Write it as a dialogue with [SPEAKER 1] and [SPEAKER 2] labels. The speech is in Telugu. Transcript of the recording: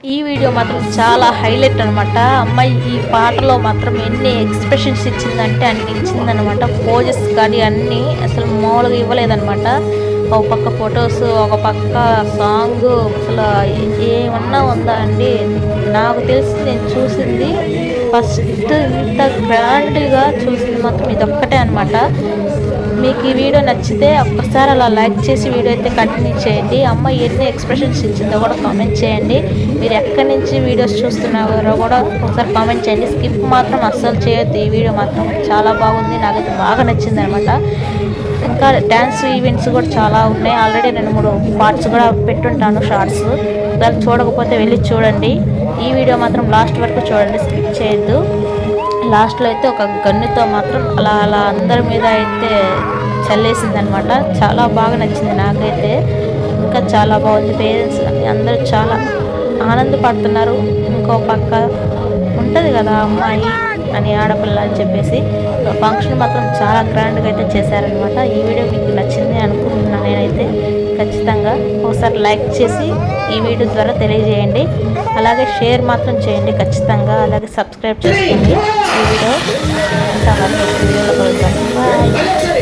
[SPEAKER 1] ఈ వీడియో మాత్రం చాలా హైలైట్ అనమాట. అమ్మాయి ఈ పాటలో మాత్రం ఎన్ని ఎక్స్ప్రెషన్స్ ఇచ్చిందంటే అన్ని ఇచ్చిందనమాట. పోజెస్ కానీ అన్నీ అసలు మామూలుగా ఇవ్వలేదన్నమాట. ఒక పక్క ఫొటోస్, ఒక పక్క సాంగ్, అసలు ఏమన్నా ఉందా అండి. నాకు తెలిసి నేను చూసింది ఫస్ట్ ఇంత గ్రాండ్గా చూసింది మాత్రం ఇదొక్కటే అనమాట. మీకు ఈ వీడియో నచ్చితే ఒక్కసారి అలా లైక్ చేసి వీడియో అయితే కంటిన్యూ చేయండి. అమ్మాయి ఎన్ని ఎక్స్ప్రెషన్స్ ఇచ్చిందో కూడా కామెంట్ చేయండి. మీరు ఎక్కడి నుంచి వీడియోస్ చూస్తున్నారో కూడా ఒకసారి కామెంట్ చేయండి. స్కిప్ మాత్రం అస్సలు చేయొద్దు. ఈ వీడియో మాత్రం చాలా బాగుంది, నాకైతే బాగా నచ్చింది అనమాట. ఇంకా డ్యాన్స్ ఈవెంట్స్ కూడా చాలా ఉన్నాయి. ఆల్రెడీ 2-3 పార్ట్స్ కూడా పెట్టుంటాను, షార్ట్స్. దాన్ని చూడకపోతే వెళ్ళి చూడండి. ఈ వీడియో మాత్రం లాస్ట్ వరకు చూడండి, స్కిప్ చేయొద్దు. లాస్ట్లో అయితే ఒక గన్నుతో మాత్రం అలా అలా అందరి మీద అయితే చల్లేసిందనమాట. చాలా బాగా నచ్చింది నాకైతే. ఇంకా చాలా బాగుంది. పేరెంట్స్ అందరూ చాలా ఆనందపడుతున్నారు. ఇంకో పక్క ఉంటుంది కదా అమ్మాయి అని, ఆడపిల్ల అని చెప్పేసి ఫంక్షన్ మాత్రం చాలా గ్రాండ్గా అయితే చేశారనమాట. ఈ వీడియో మీకు నచ్చింది అనుకుంటున్నాను నేనైతే. ఖచ్చితంగా ఒకసారి లైక్ చేసి ఈ వీడియో ద్వారా తెలియజేయండి. అలాగే షేర్ మాత్రం చేయండి ఖచ్చితంగా. అలాగే సబ్స్క్రైబ్ చేసుకోండి. ఈ వీడియో ఇంకా వీడియోలో కలుద్దాం. బాయ్.